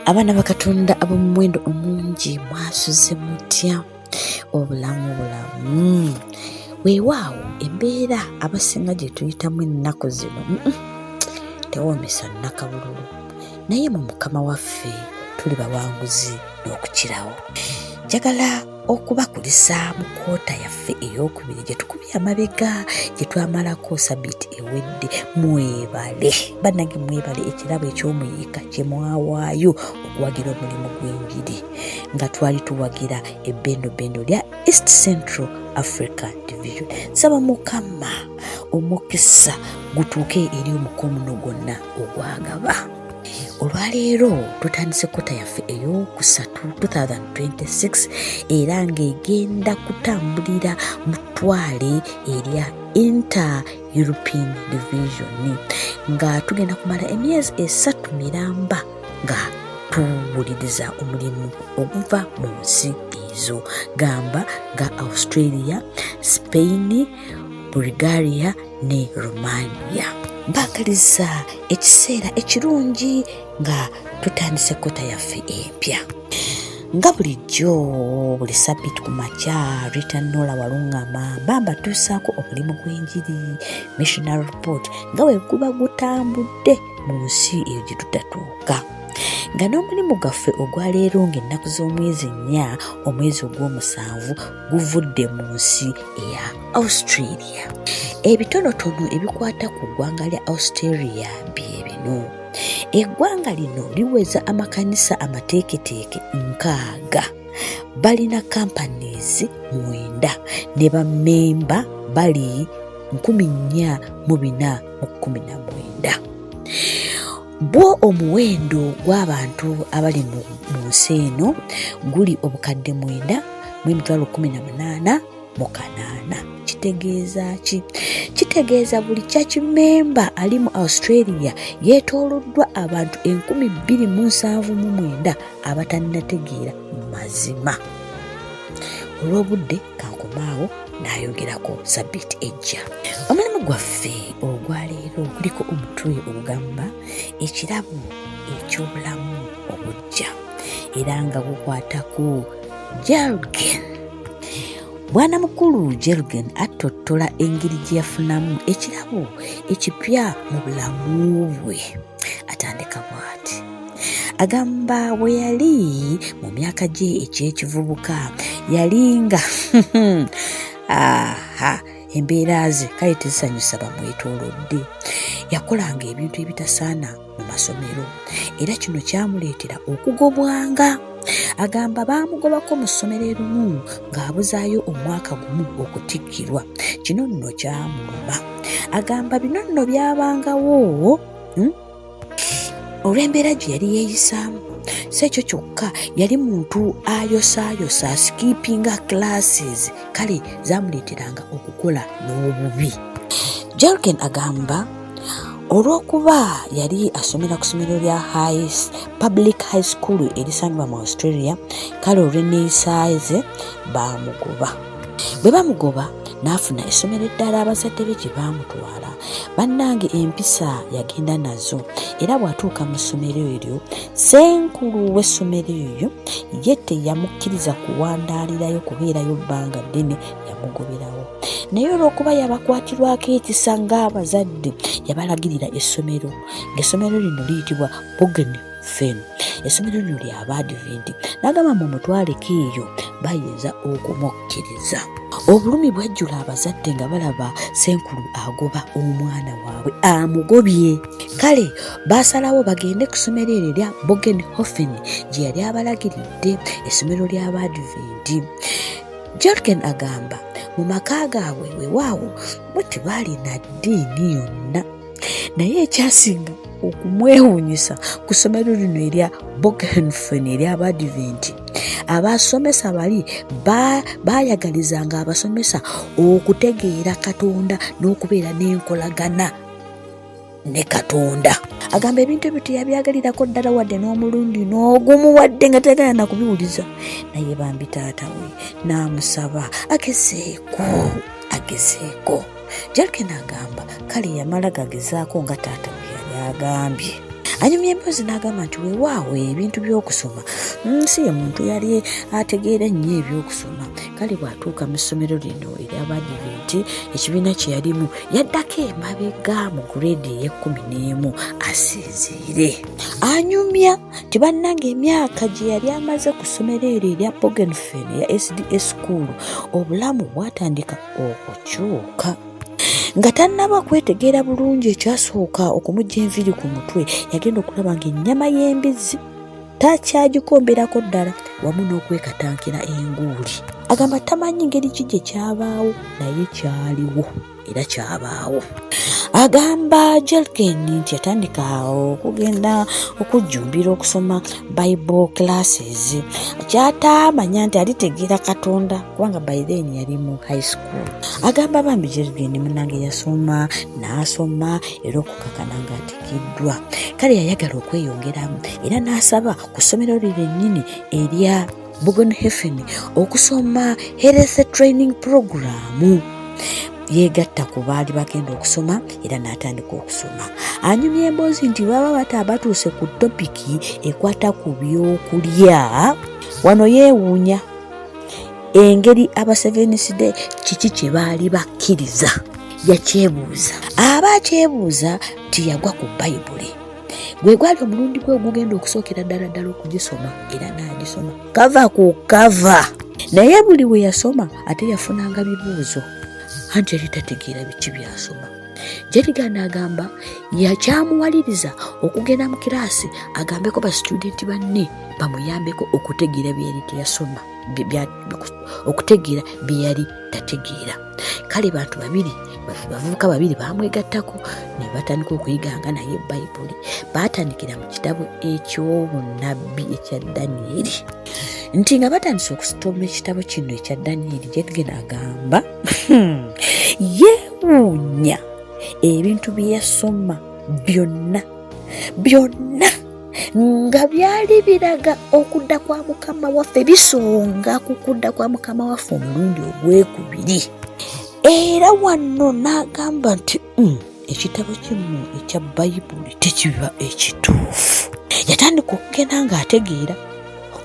Abaana ba Katonda ab'omu muwendo omungi mwasuze mutya obulamu weewaawo embeera abasinga gye tuyitamu ennaku zino tewoomesa nnakabululu, naye mu Mukama waffe tuli bawanguzi n'okukirawo. Njagala okubakulisa mu kwota yaffe ey'okubiri gye tukubye amabega gye twamalako sabbiiti ewedde. Mwebale bannange, mwebale ekirabo eky'omuyiika kye mwawaayo okuwagira omulimu gw'enjiri nga twali tuwagira ebbendobendo lya East Central Africa Division. Saba Mukama omukisa gutuuke eri omukono gwonna ogwagaba. Olwaleero tutandise kota yaffe ey'okusatu 2026 era ng'egenda kutambulira mu ttwale erya Inter-European Division nga tugenda kumala emyezi 3 miramba nga tuwuliriza omulimu oguva mu nsi ezo, gamba nga Australia, Spain, Bulgaria ne Romania. Mbakaliza ekiseera ekirungi nga tutandise kota yaffe empya. Nga bulijjo buli sabbiiti ku makya Rita Nola Walungama bamba tuusaako omulimu gw'enjiri missionary report nga bwe guba gutambudde mu nsi eyo gye tutatuuka, nga n'omulimu gwaffe ogwaleero ng'ennaku z'omwezi 4 omwezi ogw'omusanvu guvudde mu nsi eya Australia. Ebitonotono ebikwata ku ggwanga lya Australia bye bino. Eggwanga lino liweza amakanisa amateeketeeke 6, balina companies 9 ne bammemba bali 4,419. Bwo omuwendo gw'abantu abali mu nsi eno guli obukadde 9,18,8. Kitegeeza ki? Kitegeeza buli church member ali mu Australia yeetooloddwa abantu 2,079 abatannategeera mazima. Olw'obudde kankomaawo n'ayogerako sabbiiti ejja. Omulimu gwaffe ogwaleero guliko omutwe ogugamba ekirabo eky'obulamu obujja era nga gukwata ku Jürgen. Bwana mukulu Jürgen attottola engeri gye yafunamu ekirabo ekipya mu bulamu bwe. Atandika bw'ati. Agamba bwe yali mu myaka gye eky'ekivubuka yalinga embeera ze kale tezisanyusa bamwetoolodde. Yakolanga ebintu ebitasaana mu masomero era kino kyamuleetera okugobwanga. Agamba baamugobako mu ssomero erimu ng'abuzaayo omwaka gumu okutikkirwa. Kino nno kyamuluma. Agamba bino nno byabangawo olw'embeera gye yali yeeyisaamu. Si ekyo kyokka, yali muntu ayosaayosa skippinga classes, kale zaamuleeteranga okukola n'obubi. Jürgen agamba olw'okuba yali asomera ku ssomero lya public high school erisangibwa mu Australia, kale olw'enneeyisaaze baamugoba. Bwe baamugoba n'afuna essomero eddala abazadde be gye baamutwala. Bannange empisa yagenda nazo era bw'atuuka mu ssomero eryo, ssenkulu w'essomero eryo ye teyamukkiriza kuwandaalirayo kubeerayo bbanga ddene, yamugoberawo. Naye olw'okuba yabakwatirwako ekisa ng'abazadde yabalagirira essomero, ng'essomero lino liyitibwa Bougainville. Essomero lino lya Abadiventi. N'agamba mumutwaleko eyo bayinza okumukkiriza. Obulumi bwajjula abazadde nga balaba ssenkulu agoba omwana waabwe amugobye. Kale baasalawo bagende ku ssomero eryo lya Bougainville gye yali abalagiridde, essomero ly'Abadiventi. Jürgen agamba mu maka gaabwe weewaawo bo tebaalina ddiini yonna, naye ekyasinga okumwewuunyisa ku ssomero lino erya Bougainville ery'Abadiventi, abasomesa bali baayagalizanga abasomesa okutegeera Katonda n'okubeera n'enkolagana ne Katonda. Agamba ebintu ebyo teyabyagalirako ddala wadde n'omulundi n'ogumu wadde nga tegala na kubiwuliza. Naye bambi taata we n'amusaba agezeeko. Jürgen agamba kale yamala gagezaako nga taata we yali agambye. Anyumya emboozi n'agamba nti weewaawo ebintu by'okusoma si ye muntu yali ategeera nnyo ebyokusoma, kale bw'atuuka mu ssomero lino ery'Abadiventi ekibiina kye yalimu yaddako emabega mu gureedi ey'e11 asinziire. Anyumya nti bannange emyaka gye yali amaze ku ssomero eryo erya Bougainville eya SDA School obulamu bwatandika okukyuka. Nga tannaba kwetegeera bulungi ekyasooka okumujja enviiri ku mutwe, yagenda okulaba ng'ennyama y'embizzi takyagikombirako ddala wamu n'okwekatankira enguuli. Agamba tamanyi ngeri ki gye kyabaawo naye kyaliwo era kyabaawo. Agamba Jelken nti yatandika okugenda okujjumbira okusoma Bible classes. Kyatamanya nti alitegeera Katonda kubanga by then yali mu high school. Agamba bambi Jelken munange yasoma n'asoma era okukakana ng'atikiddwa. Kale yayagala okweyongeramu era n'asaba ku ssomero lye lennyini erya Bougainville okusoma health training program. Yeegatta ku baali bagenda okusoma era n'atandika okusoma. Anyumya emboozi nti baba batuuse ku topiki ekwata ku byokulya. Wano yeewuunya engeri aba Seventh Day kiki kye baali bakkiriza. Yakyebuuza. Aba akyebuuza nti yagwa ku Bayibuli. Gwe gwali omulundi gwe ogugenda okusookera ddala okugisoma era n'agisoma kava ku kava. Naye buli we yasoma ate yafunanga bibuuzo. Anti yali tategeera biki byasoma. Jerigana agamba yakyamuwaliriza okugenda mu kiraasi agambeko ba studenti banne bamuyambeko okutegeera bye yali teyasoma, okutegeera bye yali tategeera. Kale bantu babiri, bavubuka babiri bamwegattako ne batandika okuyiganga naye Bayibuli. Baatandikira mu kitabo eky'obunnabbi ekya Danyeri. Nti nga batandise okusoma ekitabo kino ekya Danyeri, Jerigana agamba yeewuunya ebintu bye yasoma byonna nga byali biraga okudda kwa Mukama waffe, bisonga ku kudda kwa Mukama waffe omulundi ogwekubiri. Era wano n'agamba nti ekitabo kimu ekya Bayibuli tekiba ekituufu. Yatandika okugenda ng'ategeera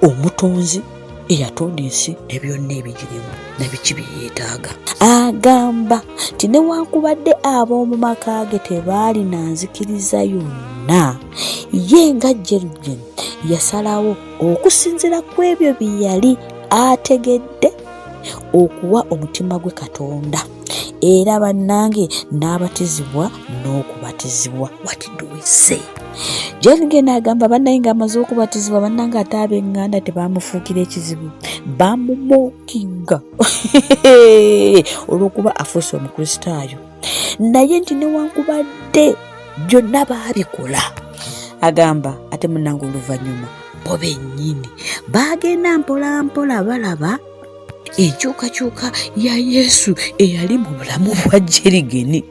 omutonzi eyatonda ensi ne byonna ebigirimu ne biki bye yeetaaga. Agamba nti newankubadde ab'omu maka ge tebaali na nzikiriza yonna, ye nga Jelken yasalawo okusinziira ku ebyo bye yali ategedde okuwa omutima gwe Katonda. Era bannange n'abatizibwa n'okubatizibwa. What do we say? Jelken agamba bannange ng'amaze okubatizibwa bannange ate ab'eŋŋanda tebamufuukira ekizibu, bamumookinga olw'okuba afuuse omukristaayo. Naye nti newankubadde byonna baabikola, agamba ate munnange oluvannyuma bo bennyini baagenda mpola mpola balaba enkyukakyuka ya Yesu eyali mu bulamu bwa Jelken.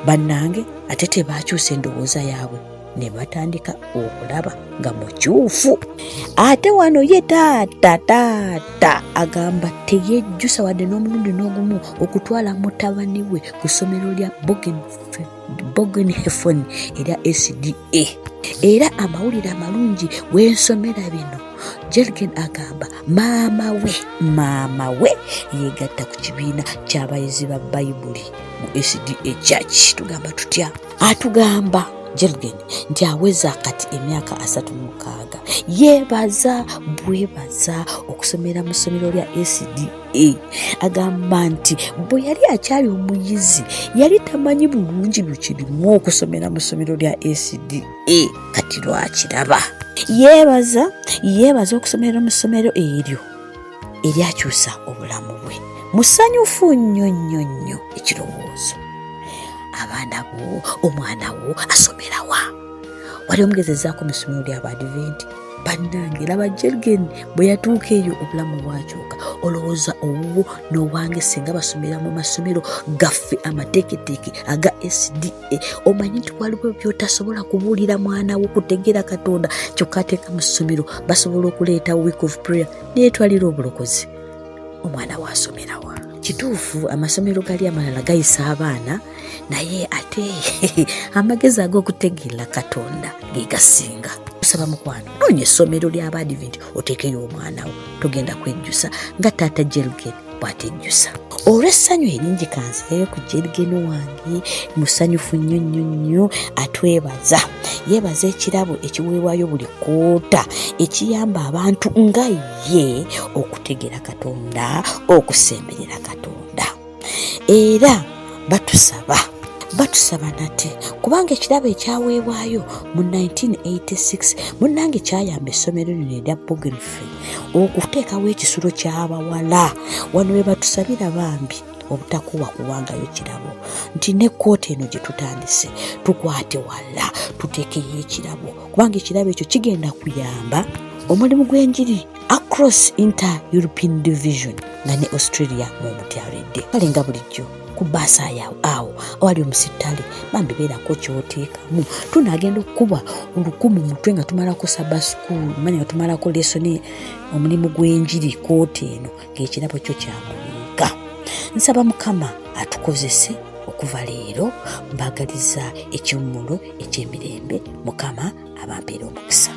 Bannange ate tebaakyusa endowooza yaabwe ne batandika okulaba nga mukyufu. Ate wano ye taata agamba teyejjusa wadde n'omulundi n'ogumu okutwala mutabani we ku ssomero lya Bougainville erya SDA. Era amawulire amalungi w'ensomera bino, Jelken agamba maama we yeegatta ku kibiina ky'abayizi ba Bayibuli mu SDA Church. Tugamba tutya? Atugamba Jelken nti aweza kati emyaka 36. Yeebaza bwebaza okusomera mu ssomero lya SDA. Agamba nti bwe yali akyali omuyizi yali tamanyi bulungi bukirimu okusomera mu ssomero lya SDA, kati lwakiraba. Yeebaza okusomera mu ssomero eryo eryakyusa obulamu bwe. Musanyufu nnyo ekirowoozo. Abaana bo, omwana wo asomera wa? Wali omugezezaako mu ssomero ly'Abadiventi? Bannange laba Jelken bwe yatuuka eyo obulamu bwakyuka. Olowooza owuwo n'owange singa basomera mu masomero gaffe amateeketeeke aga SDA, omanyi nti waliwo by'otasobola kubuulira mwana wo kutegeera Katonda kyokka ateeka mu ssomero basobola okuleeta week of prayer n'etwalira obulokozi. omwana wasomerawa. Kituufu amasomero gali amalala gayisa abaana naye ate amagezi ag'okutegeera Katonda ge gasinga. Tusaba mukwano noonya essomero ly'Abadiventi oteekeyo omwana wo, togenda kwejjusa nga taata Jelgen bw'atejjusa. Olw'essanyu eringi kanzireyo ku Jelgen wange, musanyufu nnyo atwebaza. Yeebaza ekirabo ekiweebwayo buli koota ekiyamba abantu nga ye okutegeera Katonda, okusemberera Katonda. Era batusaba nate kubanga ekirabo ekyaweebwayo mu 1986 munnange kyayamba essomero lino erya Bougainville okuteekawo ekisulo ky'abawala. Wano we batusabira bambi obutakuwa kuwangayo kirabo nti ne kooti eno gye tutandise tukwate wala tuteekeyo ekirabo kubanga ekirabo ekyo kigenda kuyamba omulimu gw'enjiri across inter-European division nga ne Australia mu mutyaledde. Kale nga bulijjo ku bbaasa awo awali omusittale bambi beerako kyoteekamu. Tunaagenda okukuba olukumu mutwe nga tumalako Sabbath school, manya nga tumalako lesoni omulimu gw'enjiri kooti eno ng'ekirabo kyo kyamuliika. Nsaba Mukama atukozese okuva leero, mbagaliza ekiwummulo eky'emirembe. Mukama abampeera omukisa.